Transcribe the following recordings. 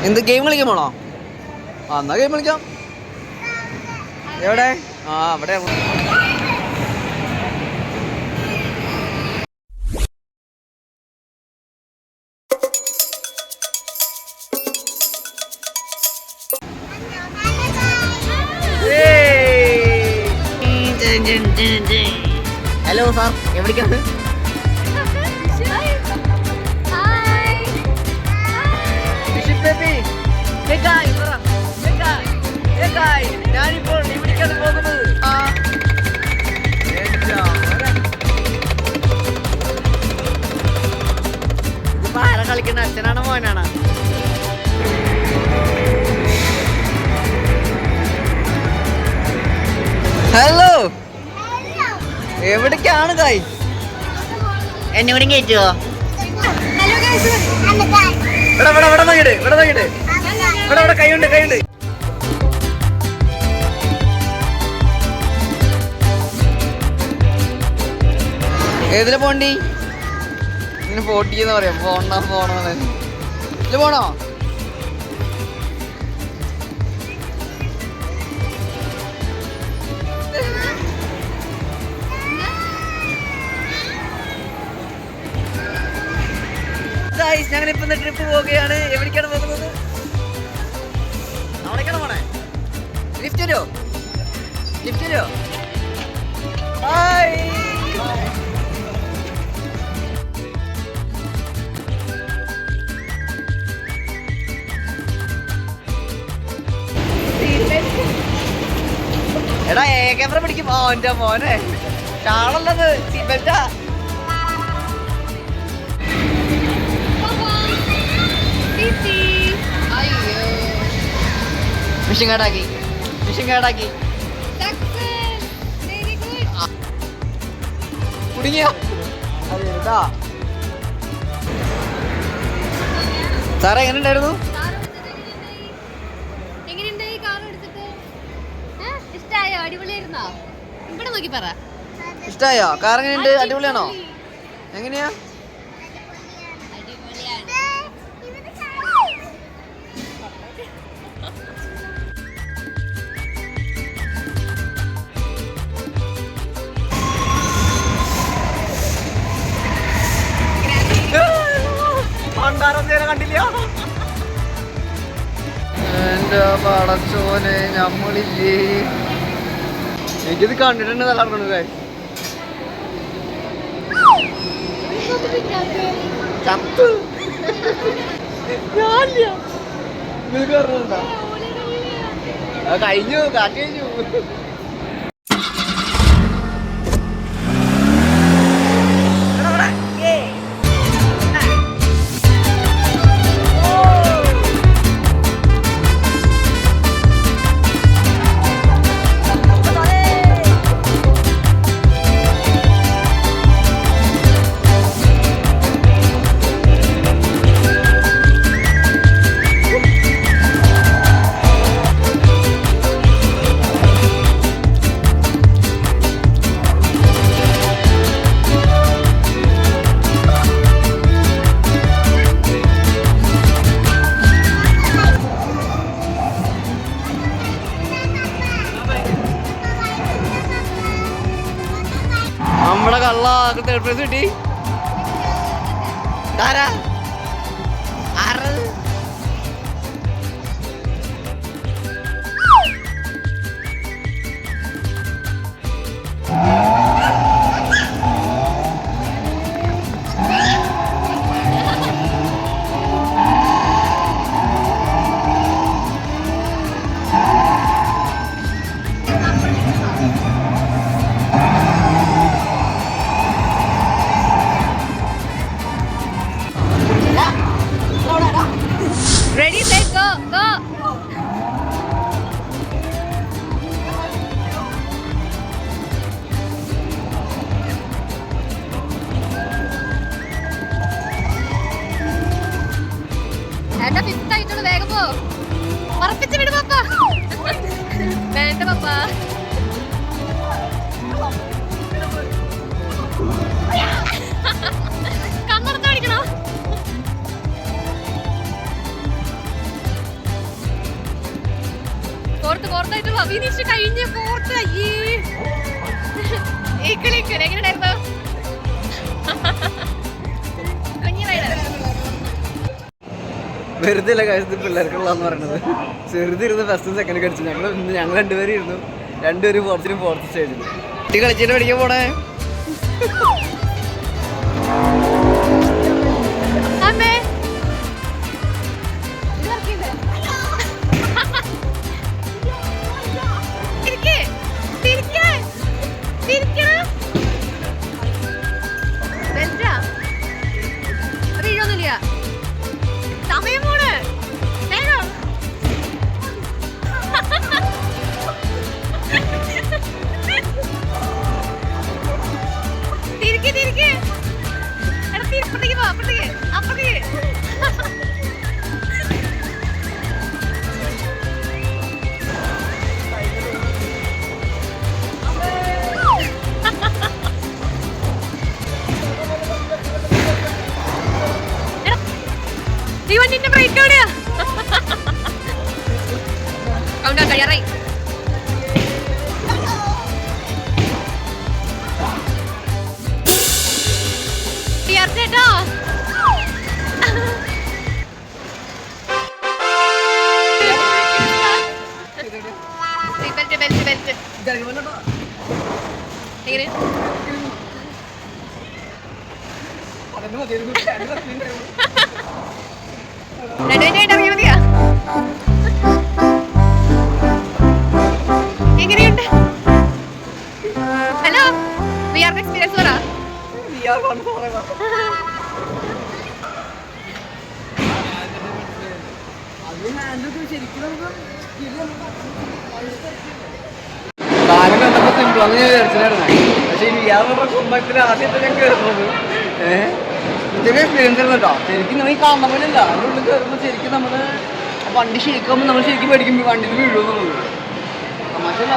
എന്ത് ഗെയിം കളിക്കാൻ പോണോ? എന്നാ ഗെയിം കളിക്കാം. എവിടെ? അവിടെ. ഹലോ സാർ, എവിടേക്കാണ്? ഞാനിപ്പോൾ ഇവിടേക്കാണ് പോകുന്നത്. ഇതിപ്പോ ആരാ കളിക്കണ? അച്ഛനാണോ മോനാണോ? ഹലോ, എവിടേക്കാണ് കായ്? എന്നെ ഇവിടെ കയറ്റുവോ? ഇവിടെ കൈയുണ്ട്. ഏതിലെ പോണ്ടി? ഇങ്ങനെ പോട്ടിന്ന് പറയാം. പോണോ ഇത് പോണോ? ഞങ്ങളിപ്പോ ട്രിപ്പ് പോവുകയാണ്. എവിടേക്കാണ് പോകുന്നത്? അവിടേക്കാണ് പോണേ. ലിഫ്റ്റ് തരുമോ? ഹായ്. എടാ, ക്യാമറ പിടിക്കും. എന്റെ മോനെ, ഷാളല്ലത്, സീറ്റ് ബെൽറ്റാ. മിഷൻ കേടാക്കി. കുടുങ്ങിയ സാറേ, എങ്ങനെ ഉണ്ടായിരുന്നു? ഇഷ്ടായോ? കാർ എങ്ങനെയുണ്ട്? അടിപൊളിയാണോ? എങ്ങനെയാ? കണ്ടില്ല എന്റെ പടച്ചോനെ, നമ്മളില്ലേ. എനിക്കിത് കണ്ടിട്ടുണ്ട്. നല്ല ഇറങ്ങണേ ചത്ത്. കഴിഞ്ഞു, കാറ്റ് കഴിഞ്ഞു. നമ്മുടെ കള്ള തേർഡ് പ്രൈസ് കിട്ടി. ആരാ? Ready, set, go, go. ഏട്ടാ, ഫിഫ്ത്ത് ആയിട്ടുള്ളൂ, വേഗം പോ. ഉറപ്പിച്ച് വിട് പപ്പ. വേണ്ട പപ്പ. കണ്ണടച്ച് പിടിക്കണോ? ഫോർത്തായിട്ടുള്ള വിനീഷ് കഴിഞ്ഞ ഫോർത്ത്. അയ്യേ എങ്ങനെയായിരുന്നു വെറുതെ അല്ല കാര്യം പിള്ളേർക്കുള്ളതെന്ന് പറയണത്. ചെറുതിരുന്ന് ഫസ്റ്റ് സെക്കൻഡ് കളിച്ചു. ഞങ്ങൾ രണ്ടുപേരും ഇരുന്നു. രണ്ടുപേരും ഫോർത്തിനും ഫോർത്ത് സ്റ്റേജിൽ കുട്ടി കളിച്ചിട്ട് പഠിക്കാൻ പോണേ. സമയം പോണ് വേഗം. തിരിക്ക് അപ്പുറത്തേക്ക് പോ, അപ്പുറത്തേക്ക്. ഈ വണ്ടിന്റെ ബ്രേക്ക് എവിടെയാ? കൗണ്ട് കഴിയാറായി. ചേട്ടോ ബെൽറ്റ് എങ്ങനെ എങ്ങനെയുണ്ട്? ഹലോ വിആർ എക്സ്പീരിയൻസ് പറ. കാലം കണ്ടപ്പോ സിമ്പിൾ അന്ന് ഞാൻ വിചാരിച്ചിട്ടായിരുന്നു. പക്ഷെ ഈ കുടുംബത്തിൽ ആദ്യത്തെ ഞാൻ കയറുന്നത് ഇതൊക്കെ എക്സ്പീരിയൻസ് ആയിരുന്നു കേട്ടോ. ശരിക്കും നമ്മൾ ഈ കാണുന്ന പോലെ അല്ല. അതിൻ്റെ ഉള്ളിൽ കയറുമ്പോൾ ശരിക്കും നമ്മള് വണ്ടി ഷേക്കാകുമ്പോൾ നമ്മൾ ശരിക്കും പഠിക്കും വണ്ടിയിൽ വീഴുമെന്നുള്ളത്. തമാശല്ല.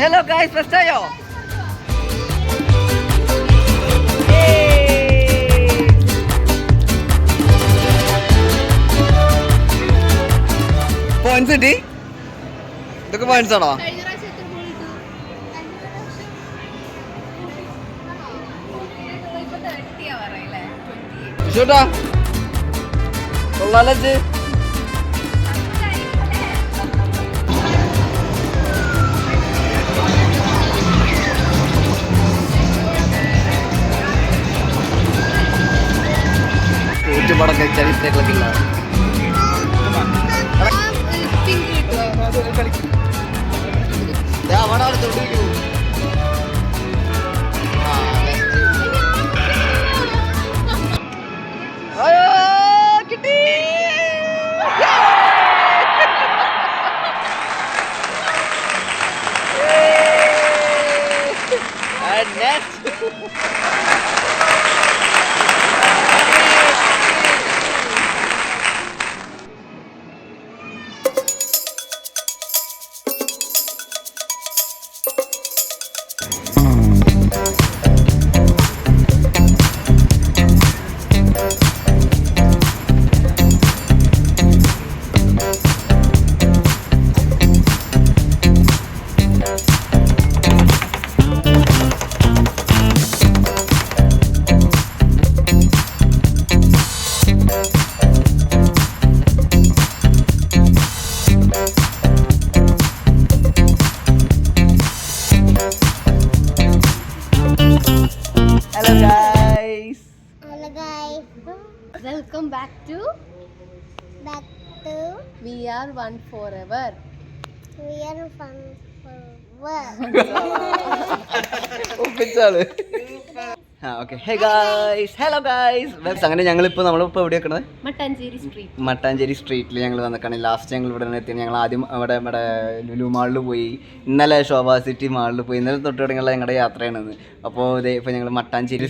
Hello guys, first tayo. Points കിട്ടി? ഇതൊക്കെ പോയിന്റ്സ് ആണോ? ഷൂട്ടാ കൊള്ളാലേ. ചുറ്റുപാടൊക്കെ ചരിത്രങ്ങളൊക്കെ ഇല്ല. അവിടെ അടുത്തോണ്ടിരിക്കൂ. കിട്ടി. back to We Are One Forever. ഒപ്പിച്ചാള്. Okay hey guys, hello guys. അങ്ങനെ ഞങ്ങളിപ്പോൾ നമ്മളിപ്പോൾ എവിടെ വെക്കണത്? മട്ടാഞ്ചേരി സ്ട്രീറ്റിൽ ഞങ്ങൾ വന്നിക്കാണ്. ലാസ്റ്റ് ഞങ്ങൾ ഇവിടെ എത്തി. ഞങ്ങൾ ആദ്യം ഇവിടെ ലുലു മാളിൽ പോയി, ഇന്നലെ ശോഭാ സിറ്റി മാളിൽ പോയി, ഇന്നലെ തൊട്ട് തുടങ്ങിയുള്ള ഞങ്ങളുടെ യാത്രയാണിത്. അപ്പോൾ ഇതേ ഇപ്പോൾ ഞങ്ങൾ മട്ടാഞ്ചേരി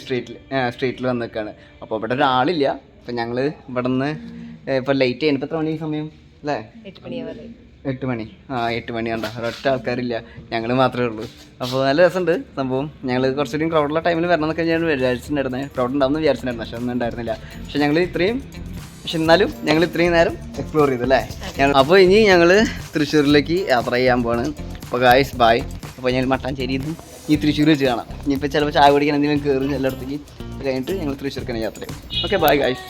സ്ട്രീറ്റിൽ വന്നിക്കാണ്. അപ്പോൾ ഇവിടെ ഒരാളില്ല. അപ്പോൾ ഞങ്ങൾ ഇവിടെ നിന്ന് ഇപ്പോൾ ലേറ്റ് ചെയ്യുന്നു. ഇപ്പോൾ എത്ര മണി സമയം അല്ലേ? 8 മണി. 8 മണി കണ്ട ഒരൊറ്റ ആൾക്കാരില്ല, ഞങ്ങൾ മാത്രമേ ഉള്ളൂ. അപ്പോൾ നല്ല രസമുണ്ട് സംഭവം. ഞങ്ങൾ കുറച്ചുകൂടി ക്രൗഡുള്ള ടൈമിൽ വരണം എന്നൊക്കെ ഞാൻ വിചാരിച്ചിട്ടുണ്ടായിരുന്നത്. ക്രൗഡ് ഉണ്ടാവുമെന്ന് വിചാരിച്ചിട്ടുണ്ടായിരുന്നു, പക്ഷെ ഒന്നും ഉണ്ടായിരുന്നില്ല. പക്ഷെ എന്നാലും ഞങ്ങൾ ഇത്രയും നേരം എക്സ്പ്ലോർ ചെയ്തു അല്ലേ. അപ്പോൾ ഇനി ഞങ്ങൾ തൃശ്ശൂരിലേക്ക് യാത്ര ചെയ്യാൻ പോവാണ്. അപ്പോൾ ഗായ്സ് ബായ്. അപ്പോൾ ഞങ്ങൾ മട്ടാഞ്ചേരിയിൽ നിന്ന് ഈ തൃശ്ശൂർ വെച്ച് കാണാം. ഇനിയിപ്പോൾ ചിലപ്പോൾ ചായ കുടിക്കാൻ എന്തെങ്കിലും കയറും എല്ലായിടത്തേക്ക്. കഴിഞ്ഞിട്ട് ഞങ്ങൾ തൃശ്ശൂർക്കാണ് യാത്ര ചെയ്യും. Okay bye guys.